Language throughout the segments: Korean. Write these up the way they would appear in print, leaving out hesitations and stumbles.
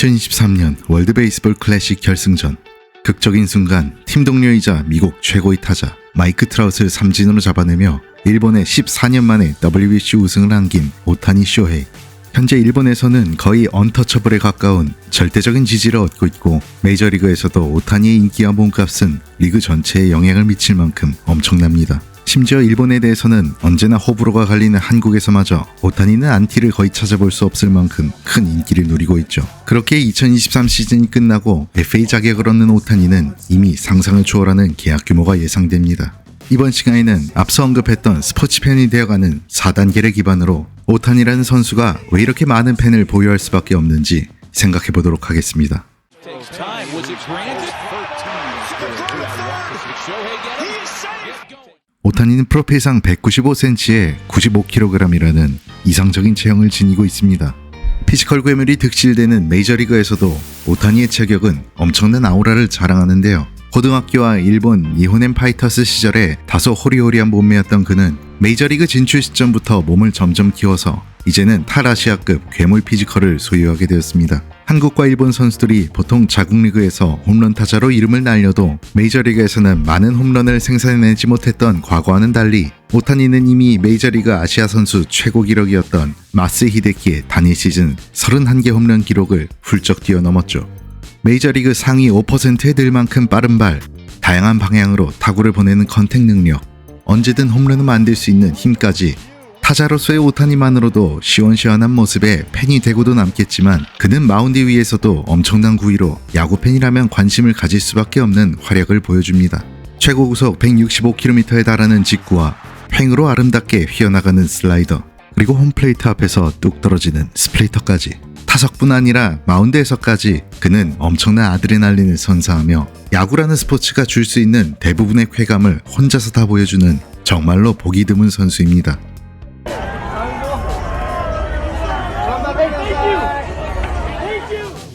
2023년 월드 베이스볼 클래식 결승전. 극적인 순간 팀 동료이자 미국 최고의 타자 마이크 트라웃을 삼진으로 잡아내며 일본의 14년 만에 WBC 우승을 안긴 오타니 쇼헤이. 현재 일본에서는 거의 언터처블에 가까운 절대적인 지지를 얻고 있고, 메이저리그에서도 오타니의 인기와 몸값은 리그 전체에 영향을 미칠 만큼 엄청납니다. 심지어 일본에 대해서는 언제나 호불호가 갈리는 한국에서마저 오타니는 안티를 거의 찾아볼 수 없을 만큼 큰 인기를 누리고 있죠. 그렇게 2023 시즌이 끝나고 FA 자격을 얻는 오타니는 이미 상상을 초월하는 계약 규모가 예상됩니다. 이번 시간에는 앞서 언급했던 스포츠 팬이 되어가는 4단계를 기반으로 오타니라는 선수가 왜 이렇게 많은 팬을 보유할 수밖에 없는지 생각해보도록 하겠습니다. 오타니는 프로필상 195cm에 95kg이라는 이상적인 체형을 지니고 있습니다. 피지컬 괴물이 득실되는 메이저리그에서도 오타니의 체격은 엄청난 아우라를 자랑하는데요. 고등학교와 일본 니혼엔 파이터스 시절에 다소 호리호리한 몸매였던 그는 메이저리그 진출 시점부터 몸을 점점 키워서 이제는 탈아시아급 괴물 피지컬을 소유하게 되었습니다. 한국과 일본 선수들이 보통 자국리그에서 홈런 타자로 이름을 날려도 메이저리그에서는 많은 홈런을 생산해내지 못했던 과거와는 달리 오타니는 이미 메이저리그 아시아 선수 최고 기록이었던 마스 히데키의 단일 시즌 31개 홈런 기록을 훌쩍 뛰어넘었죠. 메이저리그 상위 5%에 들 만큼 빠른 발, 다양한 방향으로 타구를 보내는 컨택 능력, 언제든 홈런을 만들 수 있는 힘까지 타자로서의 오타니만으로도 시원시원한 모습에 팬이 되고도 남겠지만, 그는 마운드 위에서도 엄청난 구위로 야구팬이라면 관심을 가질 수밖에 없는 활약을 보여줍니다. 최고 구속 165km에 달하는 직구와 횡으로 아름답게 휘어나가는 슬라이더, 그리고 홈플레이트 앞에서 뚝 떨어지는 스플리터까지, 타석뿐 아니라 마운드에서까지 그는 엄청난 아드레날린을 선사하며 야구라는 스포츠가 줄 수 있는 대부분의 쾌감을 혼자서 다 보여주는 정말로 보기 드문 선수입니다.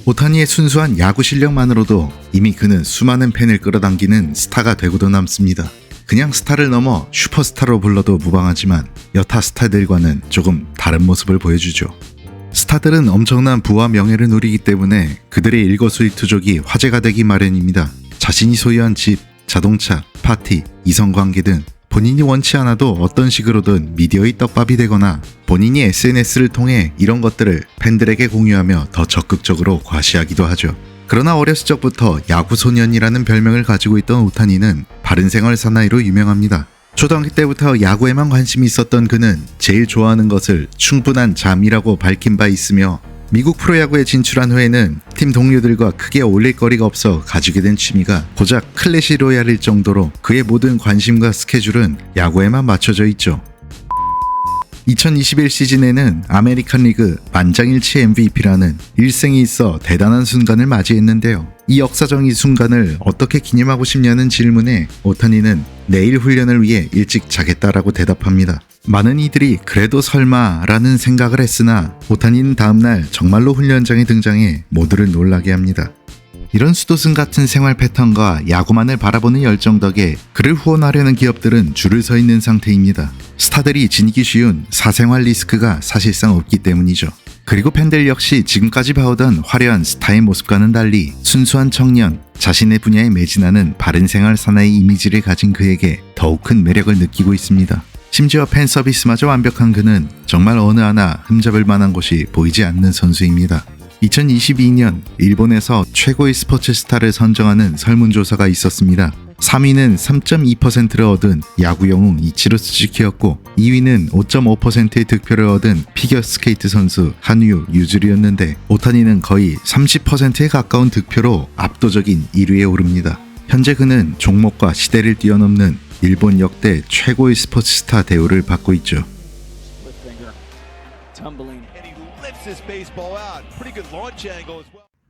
오타니의 순수한 야구 실력만으로도 이미 그는 수많은 팬을 끌어당기는 스타가 되고도 남습니다. 그냥 스타를 넘어 슈퍼스타로 불러도 무방하지만 여타 스타들과는 조금 다른 모습을 보여주죠. 스타들은 엄청난 부와 명예를 누리기 때문에 그들의 일거수일투족이 화제가 되기 마련입니다. 자신이 소유한 집, 자동차, 파티, 이성관계 등 본인이 원치 않아도 어떤 식으로든 미디어의 떡밥이 되거나 본인이 SNS를 통해 이런 것들을 팬들에게 공유하며 더 적극적으로 과시하기도 하죠. 그러나 어렸을 적부터 야구소년이라는 별명을 가지고 있던 오타니는 바른생활 사나이로 유명합니다. 초등학교 때부터 야구에만 관심이 있었던 그는 제일 좋아하는 것을 충분한 잠이라고 밝힌 바 있으며, 미국 프로야구에 진출한 후에는 팀 동료들과 크게 어울릴 거리가 없어 가지게 된 취미가 고작 클래시 로얄일 정도로 그의 모든 관심과 스케줄은 야구에만 맞춰져 있죠. 2021 시즌에는 아메리칸 리그 만장일치 MVP라는 일생에 있어 대단한 순간을 맞이했는데요. 이 역사적인 순간을 어떻게 기념하고 싶냐는 질문에 오타니는 내일 훈련을 위해 일찍 자겠다라고 대답합니다. 많은 이들이 그래도 설마 라는 생각을 했으나 오타니는 다음날 정말로 훈련장에 등장해 모두를 놀라게 합니다. 이런 수도승 같은 생활 패턴과 야구만을 바라보는 열정 덕에 그를 후원하려는 기업들은 줄을 서 있는 상태입니다. 스타들이 지니기 쉬운 사생활 리스크가 사실상 없기 때문이죠. 그리고 팬들 역시 지금까지 봐오던 화려한 스타의 모습과는 달리 순수한 청년, 자신의 분야에 매진하는 바른 생활 사나이 이미지를 가진 그에게 더욱 큰 매력을 느끼고 있습니다. 심지어 팬 서비스마저 완벽한 그는 정말 어느 하나 흠잡을 만한 곳이 보이지 않는 선수입니다. 2022년 일본에서 최고의 스포츠 스타를 선정하는 설문조사가 있었습니다. 3위는 3.2%를 얻은 야구 영웅 이치로 스즈키였고 2위는 5.5%의 득표를 얻은 피겨스케이트 선수 한유 유즈리였는데, 오타니는 거의 30%에 가까운 득표로 압도적인 1위에 오릅니다. 현재 그는 종목과 시대를 뛰어넘는 일본 역대 최고의 스포츠 스타 대우를 받고 있죠.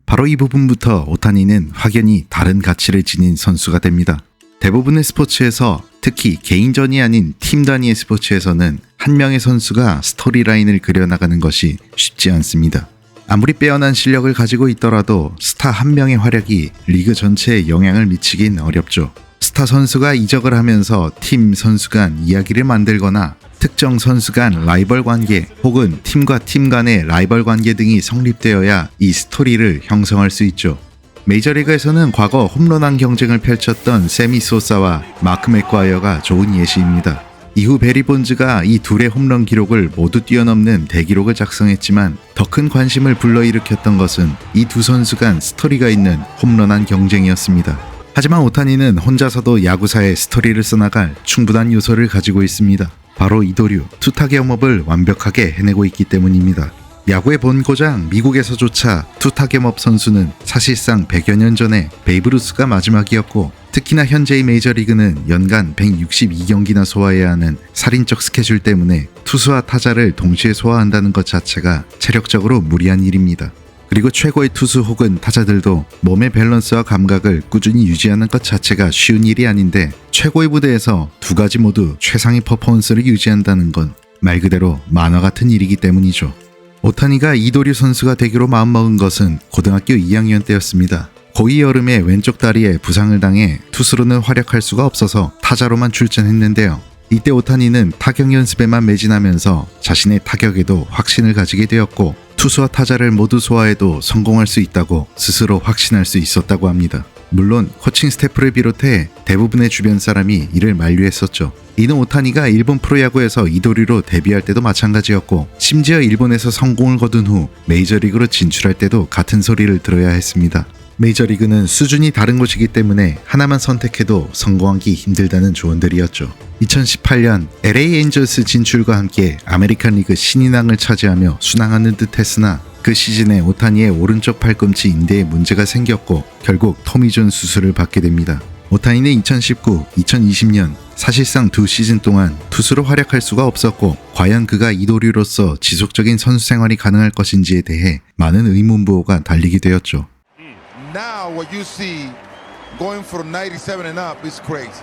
바로 이 부분부터 오타니는 확연히 다른 가치를 지닌 선수가 됩니다. 대부분의 스포츠에서, 특히 개인전이 아닌 팀 단위의 스포츠에서는 한 명의 선수가 스토리라인을 그려나가는 것이 쉽지 않습니다. 아무리 빼어난 실력을 가지고 있더라도 스타 한 명의 활약이 리그 전체에 영향을 미치긴 어렵죠. 스타 선수가 이적을 하면서 팀 선수 간 이야기를 만들거나 특정 선수 간 라이벌 관계 혹은 팀과 팀 간의 라이벌 관계 등이 성립되어야 이 스토리를 형성할 수 있죠. 메이저리그에서는 과거 홈런왕 경쟁을 펼쳤던 세미 소사와 마크 맥과이어가 좋은 예시입니다. 이후 베리 본즈가 이 둘의 홈런 기록을 모두 뛰어넘는 대기록을 작성했지만 더 큰 관심을 불러일으켰던 것은 이 두 선수 간 스토리가 있는 홈런왕 경쟁이었습니다. 하지만 오타니는 혼자서도 야구사의 스토리를 써나갈 충분한 요소를 가지고 있습니다. 바로 이도류, 투타계 업업을 완벽하게 해내고 있기 때문입니다. 야구의 본고장 미국에서조차 투타계업 선수는 사실상 100여 년 전에 베이브 루스가 마지막이었고, 특히나 현재의 메이저리그는 연간 162경기나 소화해야 하는 살인적 스케줄 때문에 투수와 타자를 동시에 소화한다는 것 자체가 체력적으로 무리한 일입니다. 그리고 최고의 투수 혹은 타자들도 몸의 밸런스와 감각을 꾸준히 유지하는 것 자체가 쉬운 일이 아닌데, 최고의 무대에서 두 가지 모두 최상의 퍼포먼스를 유지한다는 건 말 그대로 만화 같은 일이기 때문이죠. 오타니가 이도류 선수가 되기로 마음먹은 것은 고등학교 2학년 때였습니다. 고2 여름에 왼쪽 다리에 부상을 당해 투수로는 활약할 수가 없어서 타자로만 출전했는데요. 이때 오타니는 타격 연습에만 매진하면서 자신의 타격에도 확신을 가지게 되었고, 투수와 타자를 모두 소화해도 성공할 수 있다고 스스로 확신할 수 있었다고 합니다. 물론 코칭 스태프를 비롯해 대부분의 주변 사람이 이를 만류했었죠. 이는 오타니가 일본 프로야구에서 이도류로 데뷔할 때도 마찬가지였고, 심지어 일본에서 성공을 거둔 후 메이저리그로 진출할 때도 같은 소리를 들어야 했습니다. 메이저리그는 수준이 다른 곳이기 때문에 하나만 선택해도 성공하기 힘들다는 조언들이었죠. 2018년 LA 엔젤스 진출과 함께 아메리칸 리그 신인왕을 차지하며 순항하는 듯 했으나, 그 시즌에 오타니의 오른쪽 팔꿈치 인대에 문제가 생겼고 결국 토미존 수술을 받게 됩니다. 오타니는 2019, 2020년 사실상 두 시즌 동안 투수로 활약할 수가 없었고, 과연 그가 이도류로서 지속적인 선수 생활이 가능할 것인지에 대해 많은 의문부호가 달리게 되었죠. Now what you see going from 97 and up is crazy.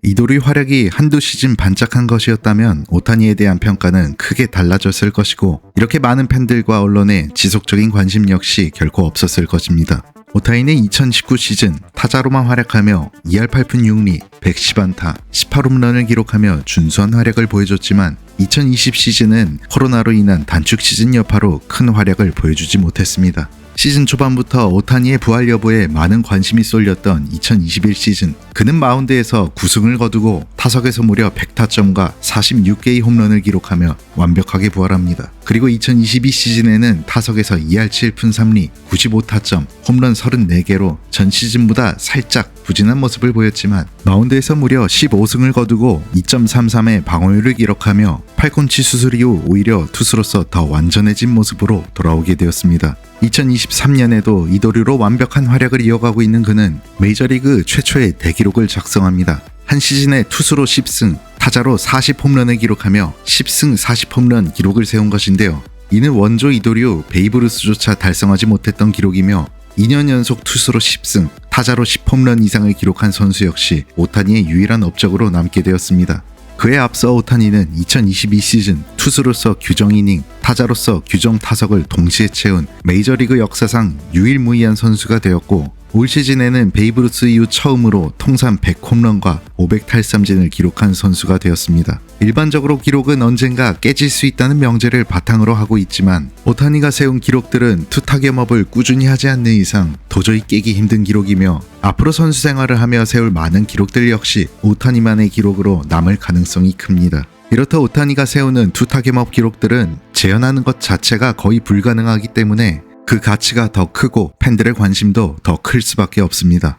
이도류 활약이 한두 시즌 반짝한 것이었다면 오타니에 대한 평가는 크게 달라졌을 것이고, 이렇게 많은 팬들과 언론의 지속적인 관심 역시 결코 없었을 것입니다. 오타니는 2019 시즌 타자로만 활약하며 2할 8푼 6리, 110안타, 18홈런을 기록하며 준수한 활약을 보여줬지만, 2020 시즌은 코로나로 인한 단축 시즌 여파로 큰 활약을 보여주지 못했습니다. 시즌 초반부터 오타니의 부활 여부에 많은 관심이 쏠렸던 2021 시즌, 그는 마운드에서 9승을 거두고 타석에서 무려 100타점과 46개의 홈런을 기록하며 완벽하게 부활합니다. 그리고 2022 시즌에는 타석에서 2할 7푼 3리, 95타점, 홈런 34개로 전 시즌보다 살짝 부진한 모습을 보였지만, 마운드에서 무려 15승을 거두고 2.33의 방어율을 기록하며 팔꿈치 수술 이후 오히려 투수로서 더 완전해진 모습으로 돌아오게 되었습니다. 2023년에도 이도류로 완벽한 활약을 이어가고 있는 그는 메이저리그 최초의 대기록을 작성합니다. 한 시즌에 투수로 10승, 타자로 40홈런을 기록하며 10승 40홈런 기록을 세운 것인데요. 이는 원조 이도류 베이브 루스조차 달성하지 못했던 기록이며, 2년 연속 투수로 10승, 타자로 10홈런 이상을 기록한 선수 역시 오타니의 유일한 업적으로 남게 되었습니다. 그에 앞서 오타니는 2022 시즌 투수로서 규정 이닝, 타자로서 규정 타석을 동시에 채운 메이저리그 역사상 유일무이한 선수가 되었고, 올 시즌에는 베이브 루스 이후 처음으로 통산 100홈런과 500탈삼진을 기록한 선수가 되었습니다. 일반적으로 기록은 언젠가 깨질 수 있다는 명제를 바탕으로 하고 있지만, 오타니가 세운 기록들은 투타격업을 꾸준히 하지 않는 이상 도저히 깨기 힘든 기록이며, 앞으로 선수 생활을 하며 세울 많은 기록들 역시 오타니만의 기록으로 남을 가능성이 큽니다. 이렇다 오타니가 세우는 투타격업 기록들은 재현하는 것 자체가 거의 불가능하기 때문에 그 가치가 더 크고 팬들의 관심도 더 클 수밖에 없습니다.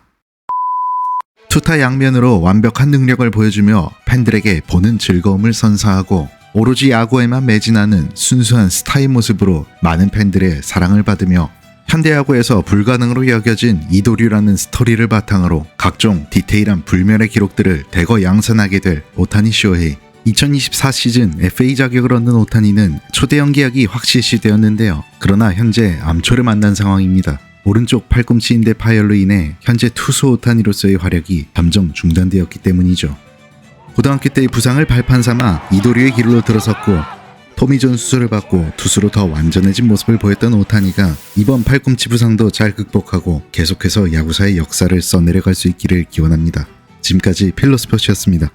투타 양면으로 완벽한 능력을 보여주며 팬들에게 보는 즐거움을 선사하고, 오로지 야구에만 매진하는 순수한 스타의 모습으로 많은 팬들의 사랑을 받으며, 현대야구에서 불가능으로 여겨진 이도류라는 스토리를 바탕으로 각종 디테일한 불멸의 기록들을 대거 양산하게 될 오타니 쇼헤이. 2024 시즌 FA 자격을 얻는 오타니는 초대형 계약이 확실시되었는데요. 그러나 현재 암초를 만난 상황입니다. 오른쪽 팔꿈치 인대 파열로 인해 현재 투수 오타니로서의 활약이 잠정 중단되었기 때문이죠. 고등학교 때의 부상을 발판 삼아 이도류의 길로 들어섰고, 토미존 수술을 받고 투수로 더 완전해진 모습을 보였던 오타니가 이번 팔꿈치 부상도 잘 극복하고 계속해서 야구사의 역사를 써내려갈 수 있기를 기원합니다. 지금까지 필로스포츠였습니다.